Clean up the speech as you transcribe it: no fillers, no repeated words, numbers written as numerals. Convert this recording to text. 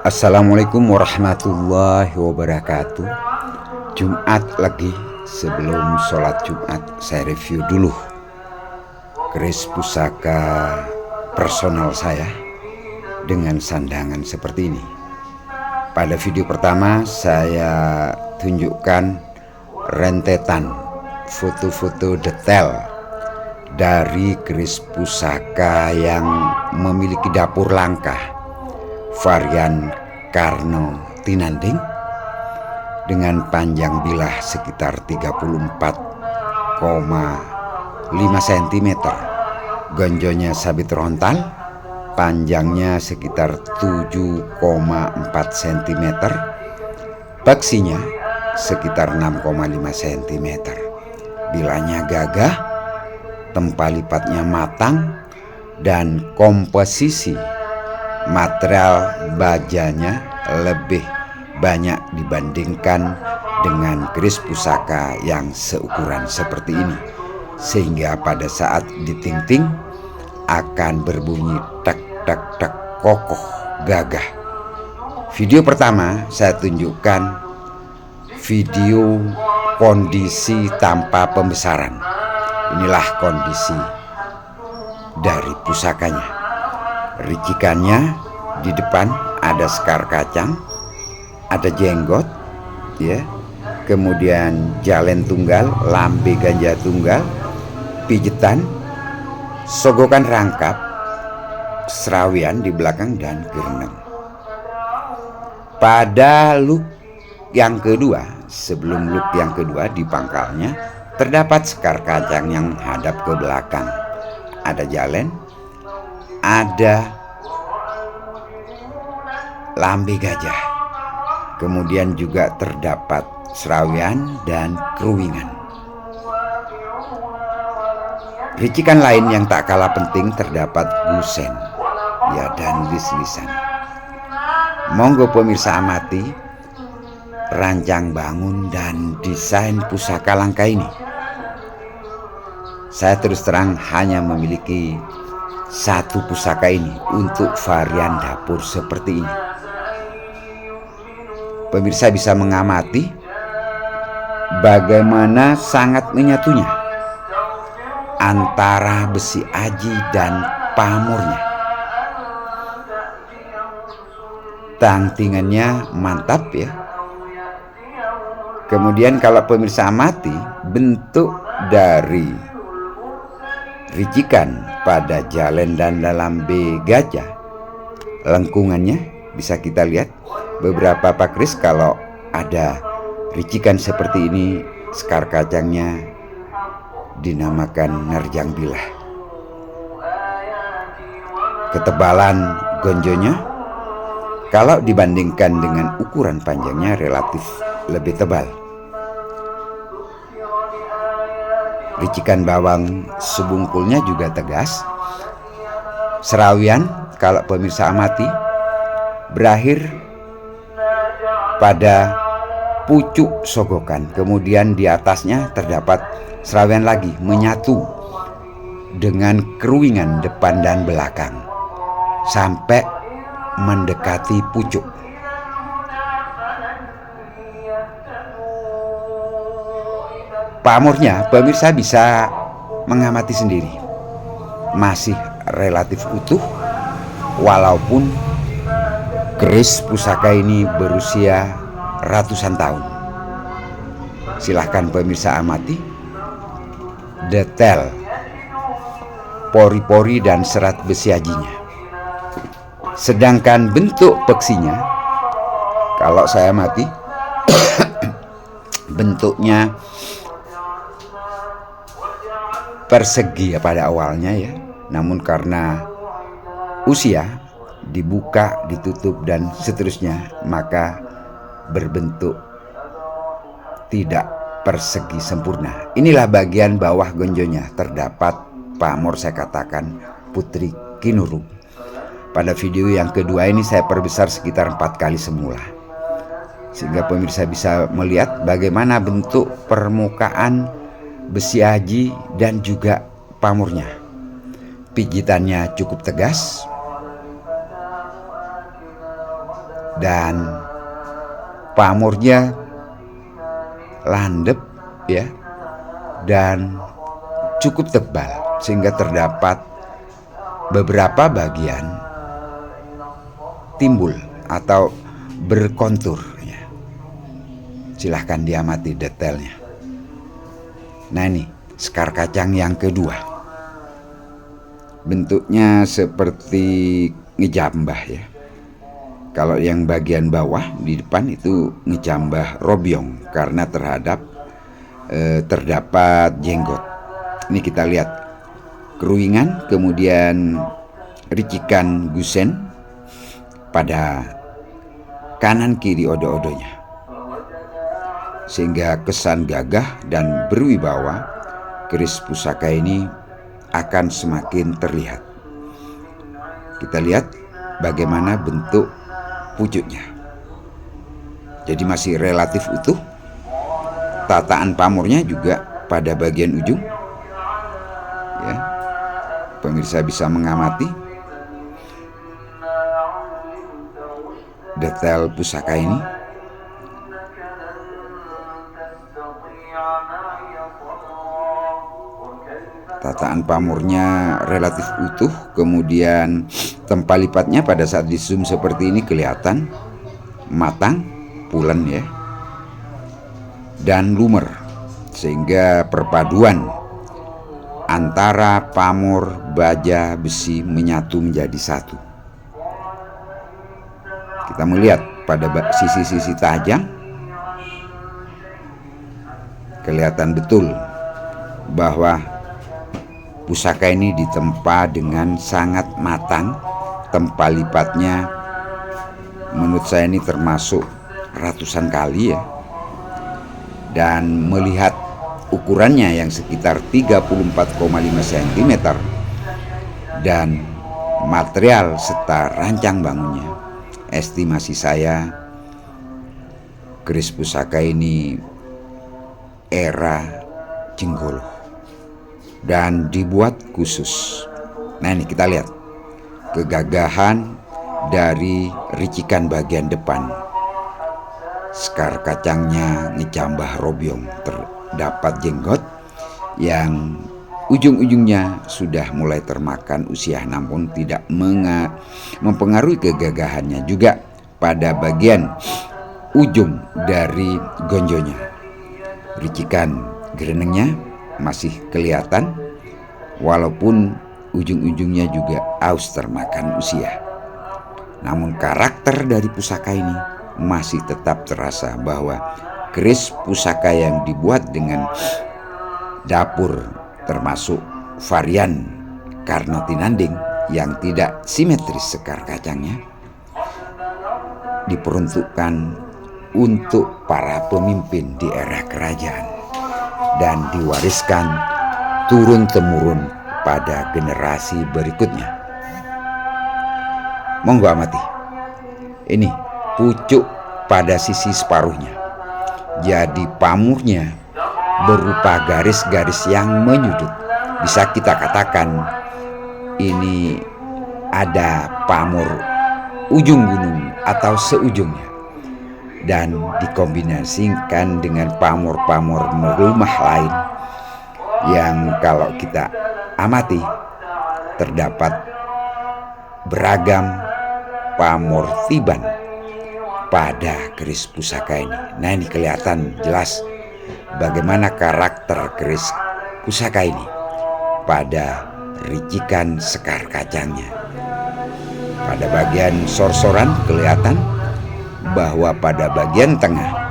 Assalamualaikum warahmatullahi wabarakatuh. Jumat lagi, sebelum sholat Jumat saya review dulu keris pusaka personal saya dengan sandangan seperti ini. Pada video pertama saya tunjukkan rentetan foto-foto detail dari keris pusaka yang memiliki dapur langkah varian Karno Tinanding dengan panjang bilah sekitar 34,5 cm, gonjonya sabit rontal, panjangnya sekitar 7,4 cm, baksinya sekitar 6,5 cm, bilahnya gagah, tempat lipatnya matang, dan komposisi material bajanya lebih banyak dibandingkan dengan keris pusaka yang seukuran seperti ini, sehingga pada saat diting-ting akan berbunyi tek tek tek, kokoh, gagah. Video pertama saya tunjukkan video kondisi tanpa pembesaran. Inilah kondisi dari pusakanya. Ricikannya di depan ada sekar kacang, ada jenggot, ya, kemudian jalen tunggal, lambe ganja tunggal, pijetan, sogokan rangkap, serawian di belakang, dan gereneng. Pada look yang kedua, sebelum look yang kedua, di pangkalnya terdapat sekar kacang yang hadap ke belakang, ada jalen, ada lambe gajah, kemudian juga terdapat serawian dan keruwingan. Ricikan lain yang tak kalah penting terdapat gusen, ya, dan lis-lisan. Monggo pemirsa amati rancang bangun dan desain pusaka langka ini. Saya terus terang hanya memiliki satu pusaka ini untuk varian dapur seperti ini. Pemirsa bisa mengamati bagaimana sangat menyatunya antara besi aji dan pamornya. Tangtingannya mantap, ya. Kemudian kalau pemirsa amati bentuk dari ricikan pada jalen dan lambe gajah, lengkungannya bisa kita lihat. Beberapa pakris kalau ada ricikan seperti ini, sekar kacangnya dinamakan nerjang bilah. Ketebalan gonjonya kalau dibandingkan dengan ukuran panjangnya relatif lebih tebal. Ricikan bawang sebungkulnya juga tegas. Serawian kalau pemirsa amati berakhir pada pucuk sogokan, kemudian di atasnya terdapat serawian lagi menyatu dengan keruwingan depan dan belakang sampai mendekati pucuk. Pamornya pemirsa bisa mengamati sendiri, masih relatif utuh walaupun keris pusaka ini berusia ratusan tahun. Silahkan pemirsa amati detail pori-pori dan serat besi ajinya. Sedangkan bentuk peksinya, kalau saya amati bentuknya persegi ya pada awalnya, ya. Namun karena usia, dibuka, ditutup, dan seterusnya, maka berbentuk tidak persegi sempurna. Inilah bagian bawah gonjonya, terdapat pamor, saya katakan putri kinurung. Pada video yang kedua ini saya perbesar sekitar 4 kali semula, sehingga pemirsa bisa melihat bagaimana bentuk permukaan besi aji dan juga pamornya. Pijitannya cukup tegas, dan pamornya landep ya, dan cukup tebal sehingga terdapat beberapa bagian timbul atau berkontur ya. Silahkan diamati detailnya. Nah, ini sekar kacang yang kedua. Bentuknya seperti ngejambah ya. Kalau yang bagian bawah di depan itu ngejambah robyong karena terdapat jenggot. Ini kita lihat keruingan, kemudian ricikan gusen pada kanan kiri odo-odonya, sehingga kesan gagah dan berwibawa keris pusaka ini akan semakin terlihat. Kita lihat bagaimana bentuk pucuknya. Jadi masih relatif utuh. Tataan pamornya juga pada bagian ujung ya. Pemirsa bisa mengamati detail pusaka ini. Tataan pamornya relatif utuh, kemudian tempat lipatnya pada saat di zoom seperti ini kelihatan matang, pulen ya, dan lumer, sehingga perpaduan antara pamor, baja, besi menyatu menjadi satu. Kita melihat pada sisi-sisi tajam, kelihatan betul bahwa pusaka ini ditempa dengan sangat matang. Tempat lipatnya menurut saya ini termasuk ratusan kali ya. Dan melihat ukurannya yang sekitar 34,5 cm dan material serta rancang bangunnya, estimasi saya keris pusaka ini era Jenggolo dan dibuat khusus. Nah, ini kita lihat kegagahan dari ricikan bagian depan. Sekar kacangnya ngejambah robyong, terdapat jenggot yang ujung-ujungnya sudah mulai termakan usia, namun tidak mempengaruhi kegagahannya. Juga pada bagian ujung dari gonjonya, ricikan gerenengnya masih kelihatan, walaupun ujung-ujungnya juga aus termakan usia. Namun karakter dari pusaka ini masih tetap terasa bahwa keris pusaka yang dibuat dengan dapur, termasuk varian Karno Tinanding yang tidak simetris sekar kacangnya, diperuntukkan untuk para pemimpin di era kerajaan dan diwariskan turun-temurun pada generasi berikutnya. Monggo amati. Ini pucuk pada sisi separuhnya. Jadi pamornya berupa garis-garis yang menyudut. Bisa kita katakan ini ada pamor ujung gunung atau seujungnya, dan dikombinasikan dengan pamor-pamor rumah lain yang kalau kita amati terdapat beragam pamor tiban pada keris pusaka ini. Nah, ini kelihatan jelas bagaimana karakter keris pusaka ini pada ricikan sekar kacangnya. Pada bagian sorsoran kelihatan bahwa pada bagian tengah